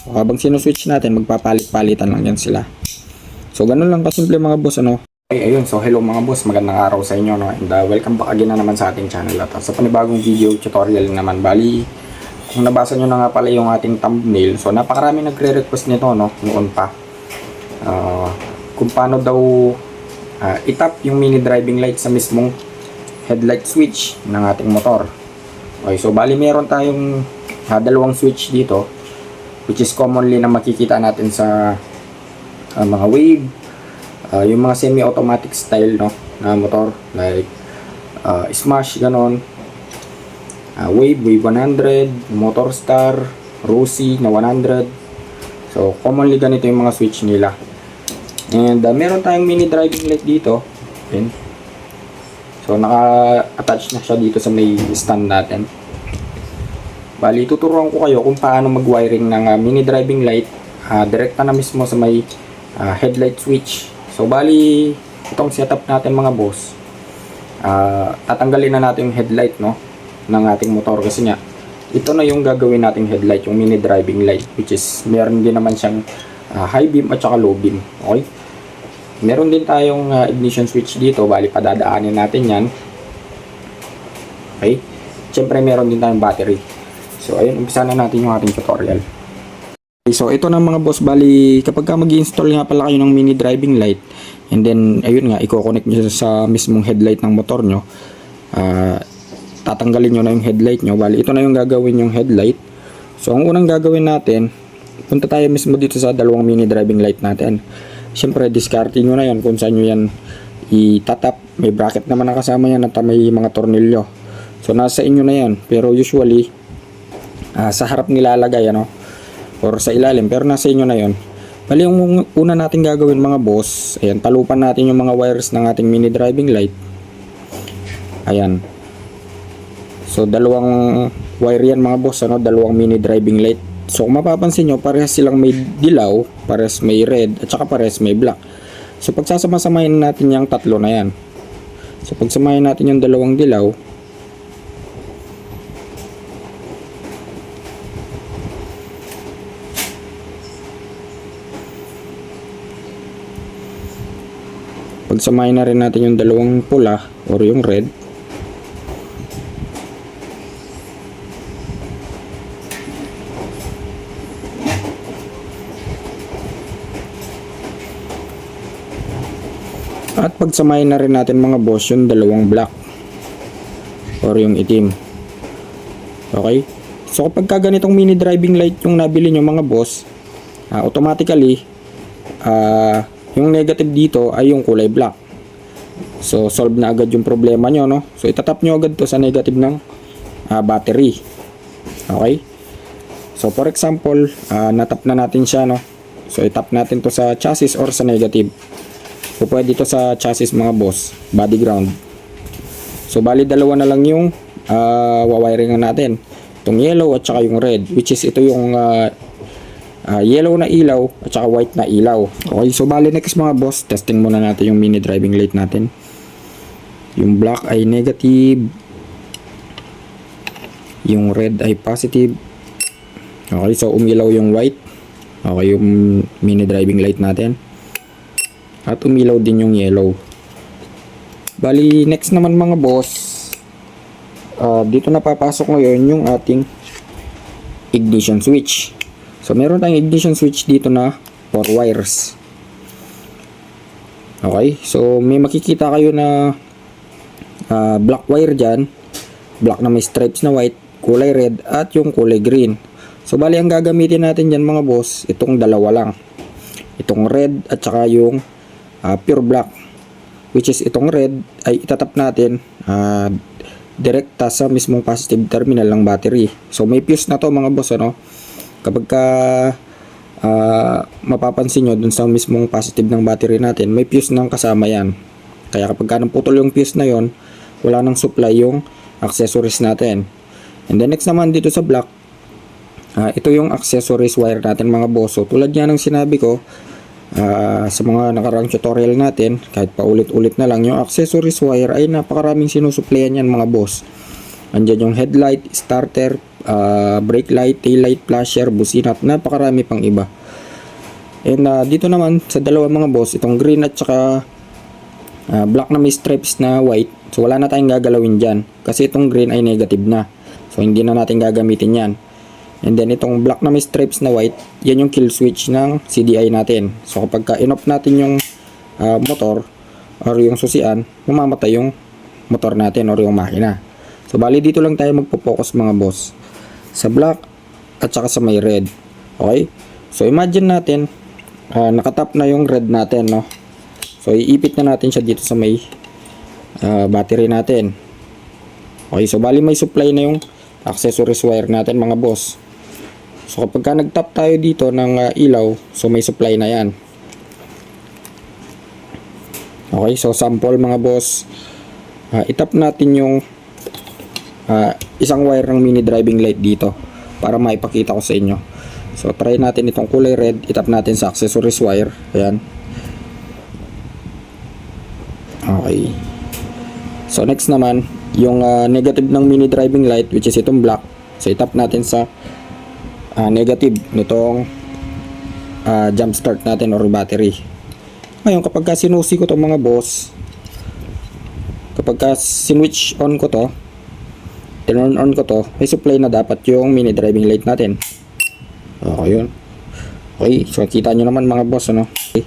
So, habang sinuswitch natin, magpapalit-palitan lang yan sila. So, ganun lang kasimple mga boss, ano. Okay, ayun. So, hello mga boss. Magandang araw sa inyo, no. And welcome back again na naman sa ating channel. At sa panibagong video tutorial naman. Bali, kung nabasa nyo na nga pala yung ating thumbnail, so napakarami nagre-request nito, no, noon pa. Kung paano daw itap yung mini driving light sa mismong headlight switch ng ating motor. Okay, so bali meron tayong dalawang switch dito, which is commonly na makikita natin sa mga wave, yung mga semi-automatic style, no, na motor like Smash, ganon, Wave 100, Motor Star, Rossi na 100. So commonly ganito yung mga switch nila. And meron tayong mini driving light dito. Ayan. So naka-attach na siya dito sa may stand natin. Bali, tuturuan ko kayo kung paano mag-wiring ng mini driving light direkta na mismo sa may headlight switch. So bali, itong setup natin mga boss, tatanggalin na natin yung headlight, no, ng ating motor, kasi nga ito na yung gagawin nating headlight, yung mini driving light, which is meron din naman siyang high beam at saka low beam. Okay, meron din tayong ignition switch dito. Bali, padadaanin natin yan. Okay, syempre meron din tayong battery. So ayun, umpisa na natin yung ating tutorial. Okay, so ito na mga boss. Bali, kapag ka mag-install nga pala kayo ng mini driving light, and then ayun nga, i-connect nyo sa mismong headlight ng motor nyo, tatanggalin nyo na yung headlight nyo. Bali, ito na yung gagawin yung headlight. So ang unang gagawin natin, punta tayo mismo dito sa dalawang mini driving light natin. Siyempre, discarding nyo na yan kung saan nyo yan itatap. May bracket naman na kasama yan at may mga tornilyo. So nasa inyo na yan. Pero usually, sa harap nilalagay, ano, or sa ilalim, pero nasa inyo na yon. Bali, yung una natin gagawin mga boss, ayan, talupan natin yung mga wires ng ating mini driving light. Ayan. So dalawang wire yan mga boss, ano, dalawang mini driving light. So kung mapapansin nyo, parehas silang may dilaw, parehas may red, at saka parehas may black. So pagsasama-samahin natin yung tatlo na yan. So pagsamahin natin yung dalawang dilaw, pagsamahin na rin natin yung dalawang pula or yung red. At pagsamahin na rin natin mga boss yung dalawang black or yung itim. Okay? So kapag ka ganitong mini driving light yung nabili nyo mga boss, automatically yung negative dito ay yung kulay black. So solve na agad yung problema nyo, no? So itatap nyo agad to sa negative ng battery. Okay? So for example, natap na natin siya, no? So itap natin to sa chassis or sa negative. So pwede ito sa chassis mga boss, body ground. So bali, dalawa na lang yung wawiringan natin, itong yellow at saka yung red, which is ito yung yellow na ilaw at saka white na ilaw. Okay, so bali next mga boss, testing muna natin yung mini driving light natin. Yung black ay negative, yung red ay positive. Okay, so umilaw yung white. Okay, yung mini driving light natin. At umilaw din yung yellow. Bali, next naman mga boss, dito na papasok ngayon yung ating ignition switch. So meron tayong ignition switch dito na 4 wires. Okay, so may makikita kayo na black wire dyan, black na may stripes na white, kulay red at yung kulay green. So bali, ang gagamitin natin dyan mga boss, itong dalawa lang, itong red at saka yung pure black, which is itong red ay itatap natin direkta sa mismong positive terminal ng battery. So may fuse na to mga boss, ano. Kapag ka mapapansin nyo dun sa mismong positive ng battery natin, may fuse nang kasama yan. Kaya kapag ka naputol yung fuse na yon, wala nang supply yung accessories natin. And then next naman dito sa black, ito yung accessories wire natin mga boss. So tulad nga ng sinabi ko sa mga nakaraang tutorial natin, kahit paulit-ulit na lang, yung accessories wire ay napakaraming sinusuplayan yan mga boss. Andyan yung headlight, starter, brake light, tail light, flasher, busina, at napakarami pang iba. And dito naman sa dalawa mga boss, itong green at saka black na may stripes na white. So wala na tayong gagalawin dyan kasi itong green ay negative na. So hindi na natin gagamitin yan. And then itong black na may stripes na white, yan yung kill switch ng CDI natin. So kapag ka-in-off natin yung motor or yung susian, mamamatay yung motor natin or yung makina. So bali dito lang tayo magpo-focus mga boss sa black at saka sa may red. Okay? So imagine natin nakatap na yung red natin, no? So iipit na natin siya dito sa may battery natin. Okay, so bali may supply na yung accessories wire natin mga boss. So kapag ka nag-tap tayo dito ng ilaw, so may supply na yan. Okay, so sample mga boss, itap natin yung isang wire ng mini driving light dito para maipakita ko sa inyo. So try natin itong kulay red, itap natin sa accessories wire. Ayan. Okay. So next naman, yung negative ng mini driving light, which is itong black. So itap natin sa negative nitong jump start natin or battery. Ngayon kapag ka sinusi ko to mga boss, kapag ka sinwitch on ko to, turn on ko to, may supply na dapat yung mini driving light natin. Okay, yun. Okay, so kita nyo naman mga boss, ano? Okay.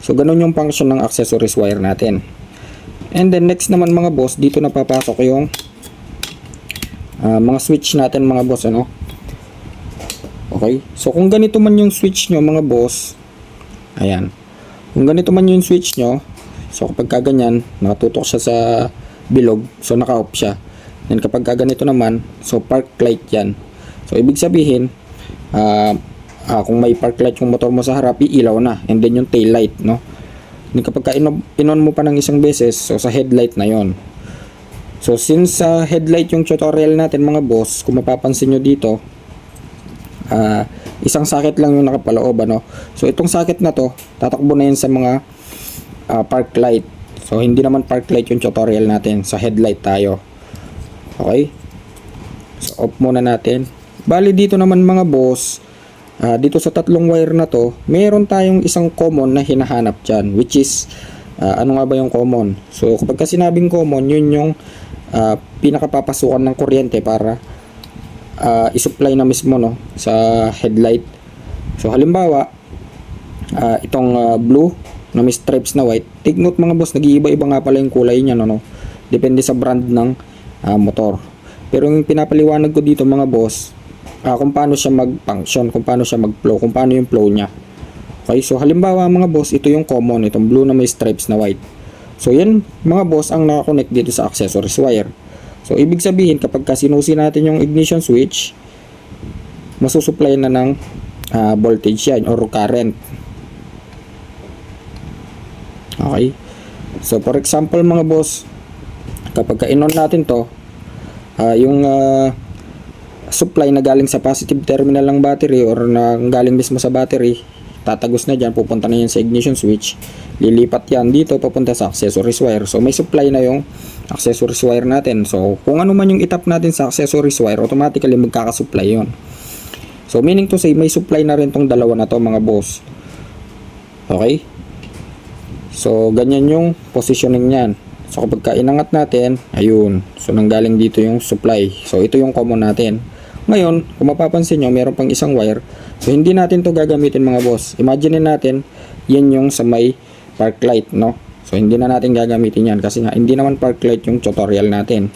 So ganun yung function ng accessories wire natin. And then next naman mga boss, dito na papasok yung mga switch natin mga boss, ano? Okay, so kung ganito man yung switch nyo mga boss, ayan, kung ganito man yung switch nyo, so kapag kaganyan, nakatutok siya sa bilog, so naka-off siya. Then kapag kaganito naman, so park light yan. So ibig sabihin, kung may park light yung motor mo sa harap, iilaw na. And then yung tail light, no? Then kapag in-on mo pa ng isang beses, so sa headlight na yon. So since headlight yung tutorial natin mga boss, kung mapapansin nyo dito, isang socket lang yung nakapaloob, ano? So itong socket na to, tatakbo na yan sa mga park light. So hindi naman park light yung tutorial natin, sa headlight tayo. Okay? So off muna natin. Bali dito naman mga boss, dito sa tatlong wire na to, meron tayong isang common na hinahanap dyan, which is ano nga ba yung common? So kapag sinabing common, yun yung pinakapapasukan ng kuryente para i-supply na mismo, no, sa headlight. So halimbawa, itong blue na may stripes na white, take note mga boss, nag-iiba-iba nga pala yung kulay niya, no? Depende sa brand ng motor. Pero yung pinapaliwanag ko dito mga boss, kung paano siya mag-function, kung paano siya mag-flow, kung paano yung flow niya. Okay, so halimbawa mga boss, ito yung common, itong blue na may stripes na white. So yan mga boss ang nakakonect dito sa accessories wire. So ibig sabihin kapag sinusi natin yung ignition switch, masusupply na ng voltage yan or current. Okay, so for example mga boss, kapag in-on natin to, yung supply na galing sa positive terminal ng battery or na galing mismo sa battery, tatagos na dyan, pupunta na yan sa ignition switch, lilipat yan dito, papunta sa accessories wire. So may supply na yung accessories wire natin. So kung ano man yung itap natin sa accessories wire, automatically magkakasupply yon. So meaning to say, may supply na rin tong dalawa na to mga boss. Okay, so ganyan yung positioning nyan. So kapag inangat natin, ayun, so nanggaling dito yung supply. So ito yung common natin. Ngayon, kung mapapansin nyo, meron pang isang wire. So hindi natin to gagamitin mga boss. Imagine natin, yan yung sa may park light, no? So hindi na natin gagamitin yan kasi nga hindi naman park light yung tutorial natin.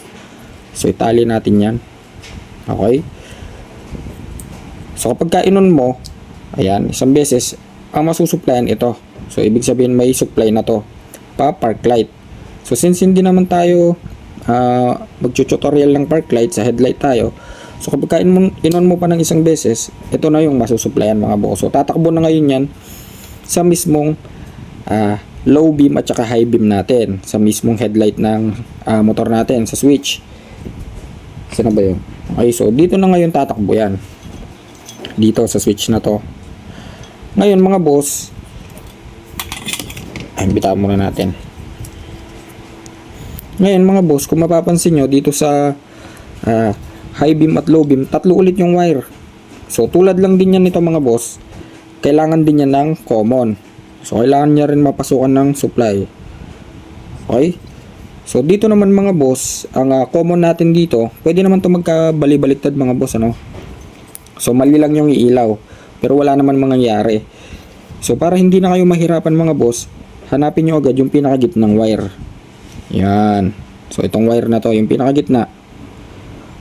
So itali natin yan. Okay? So kapag in-on mo, ayan, isang beses, ang masusupplyan ito. So ibig sabihin may supply na to pa park light. So since hindi naman tayo mag-tutorial ng park light, sa headlight tayo. So kapag in-on mo pa ng isang beses, ito na yung masusupplyan mga boss. So tatakbo na ngayon yan sa mismong low beam at saka high beam natin, sa mismong headlight ng motor natin, sa switch. Saan ba yun? Okay, so dito na ngayon tatakbo yan, dito sa switch na to. Ngayon mga boss, ay bitawan muna natin. Ngayon mga boss, kung mapapansin nyo dito sa high beam at low beam, tatlo ulit yung wire. So tulad lang din yan nito mga boss, kailangan din yan ng common. So kailangan niya rin mapasukan ng supply. Okay? So dito naman mga boss, ang common natin dito, pwede naman to magkabali-baliktad mga boss, ano? So mali lang yung iilaw, pero wala naman mangyayari. So para hindi na kayo mahirapan mga boss, hanapin nyo agad yung pinakagitnang wire. Yan. So itong wire na to, yung pinakagitna.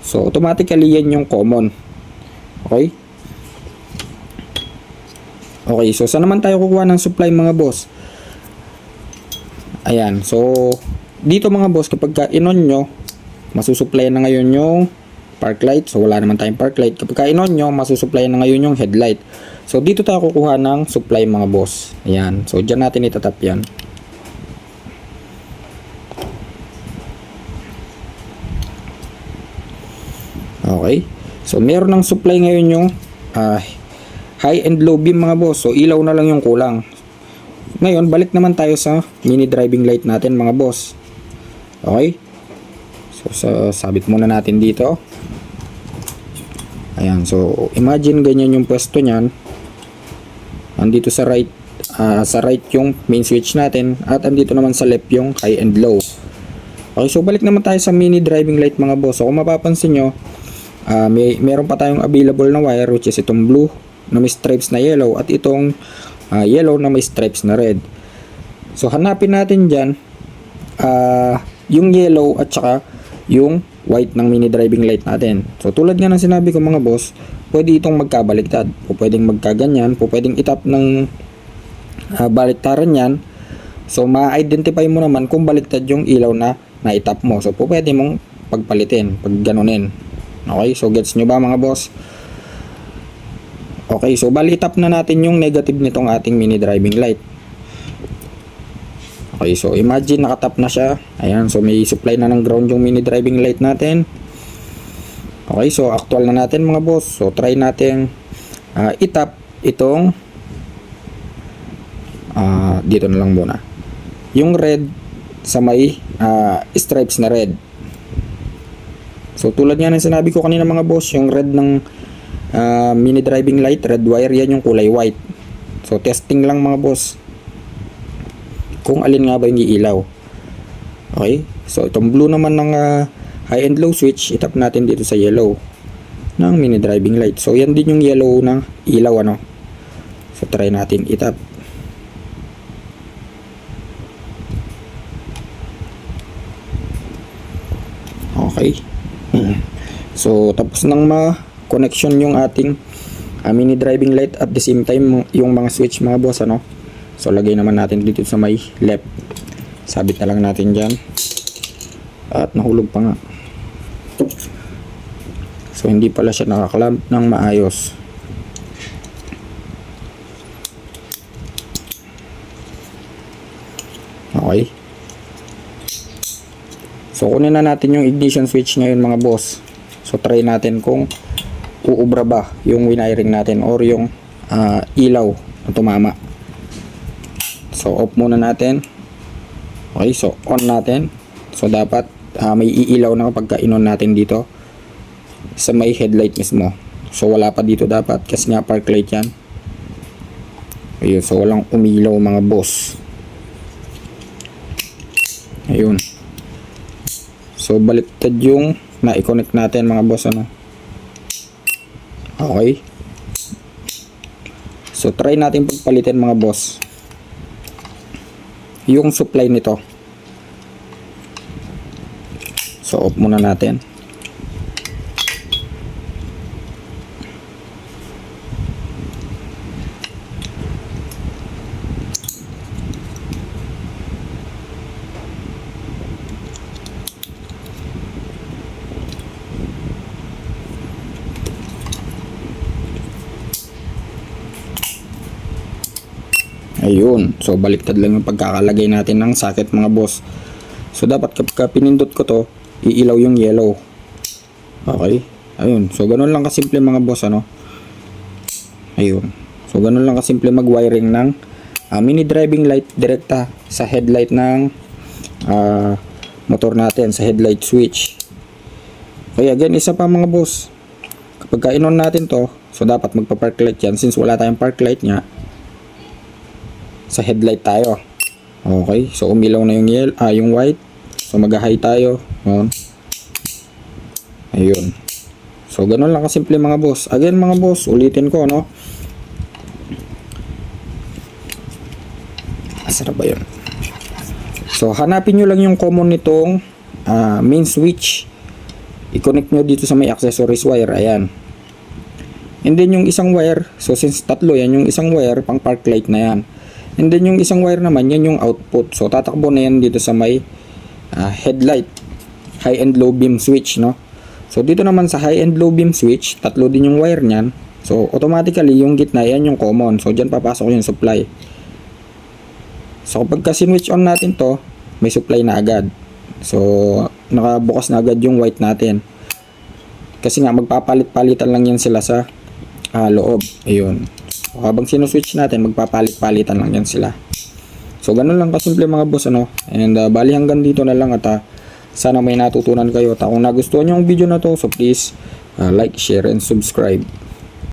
So automatically yan yung common. Okay? Okay, so saan naman tayo kukuha ng supply mga boss? Ayan, so dito mga boss, kapag ka-inon nyo, masusupply na ngayon yung park light. So wala naman tayong park light. Kapag ka-inon nyo, masusupply na ngayon yung headlight. So dito tayo kukuha ng supply mga boss. Ayan, so dyan natin itatap yan. Okay, so meron ng supply ngayon yung high and low beam mga boss. So ilaw na lang yung kulang. Ngayon balik naman tayo sa mini driving light natin mga boss. Okay, so sabit muna natin dito. Ayan, so imagine ganyan yung pwesto nyan. Andito sa right yung main switch natin, at andito naman sa left yung high and low. Okay, so balik naman tayo sa mini driving light mga boss. So kung mapapansin nyo, meron pa tayong available na wire, which is itong blue na may stripes na yellow, at itong yellow na may stripes na red. So hanapin natin dyan yung yellow at saka yung white ng mini driving light natin. So tulad nga ng sinabi ko mga boss, pwede itong magkabaliktad, o pwedeng magkaganyan, o pwedeng itap ng baliktaran yan. So ma-identify mo naman kung baliktad yung ilaw na naitap mo. So pwede mong pagpalitin, pag ganunin. Okay, so gets nyo ba mga boss? Okay, so bali tap na natin yung negative nitong ating mini driving light. Okay, so imagine nakatap na siya. Ayan, so may supply na ng ground yung mini driving light natin. Okay, so actual na natin mga boss. So try natin itap itong dito na lang muna yung red sa may stripes na red. So tulad nga ng sinabi ko kanina mga boss, yung red ng mini driving light, red wire, yan yung kulay white. So testing lang mga boss kung alin nga ba yung iilaw. Okay, so itong blue naman ng high and low switch, itap natin dito sa yellow ng mini driving light. So yan din yung yellow ng ilaw, ano. So try natin itap. Okay. So tapos nang ma-connection yung ating mini driving light, at the same time yung mga switch mga boss, ano. So lagay naman natin dito sa may left. Sabit na lang natin dyan. At nahulog pa nga. So hindi pala siya nakaklamp ng maayos. Okay. So kunin na natin yung ignition switch ngayon mga boss. So try natin kung uubra ba yung wiring natin or yung ilaw na tumama. So off muna natin. Okay, so on natin. So dapat may iilaw na kapag ka-inon natin dito sa may headlight mismo. So wala pa dito dapat kasi nga park light yan. Ayun, so walang umilaw mga boss. Ayun. So baliktad yung na-connect natin mga boss, ano. Okay. So try natin pagpalitin mga boss yung supply nito. So off muna natin. Ayun, so baliktad lang yung pagkakalagay natin ng socket mga boss. So dapat kapag pinindot ko to, iilaw yung yellow. Okay, ayun, so ganun lang kasimple mga boss, ano. Ayun, so ganun lang kasimple mag wiring ng mini driving light direkta sa headlight ng motor natin, sa headlight switch. Okay, again, isa pa mga boss. Kapag ka-in-on natin to, so dapat magpa-park light yan. Since wala tayong park light nga, sa headlight tayo. Okay, so umilaw na yung white. So mag-high tayo. Yun. Ayun. So ganun lang kasimple mga boss. Again mga boss, ulitin ko, no? Asara ba yun? So hanapin nyo lang yung common nitong main switch. I-connect nyo dito sa may accessories wire. Ayan. And then yung isang wire, so since tatlo yan, yung isang wire pang park light na yan. And then yung isang wire naman, yan yung output. So tatakbo na yan dito sa may headlight, high and low beam switch, no? So dito naman sa high and low beam switch, tatlo din yung wire niyan. So automatically yung gitna yan yung common. So diyan papasok yung supply. So kapag ka-switch on natin to, may supply na agad. So nakabukas na agad yung white natin. Kasi nga magpapalit-palitan lang yan sila sa loob. Ayun. So, habang sinuswitch natin, magpapalit-palitan lang yan sila. So ganun lang kasimple mga boss, ano. And bali hanggang dito na lang at sana may natutunan kayo. At kung nagustuhan nyo ang video na to, so please like, share, and subscribe.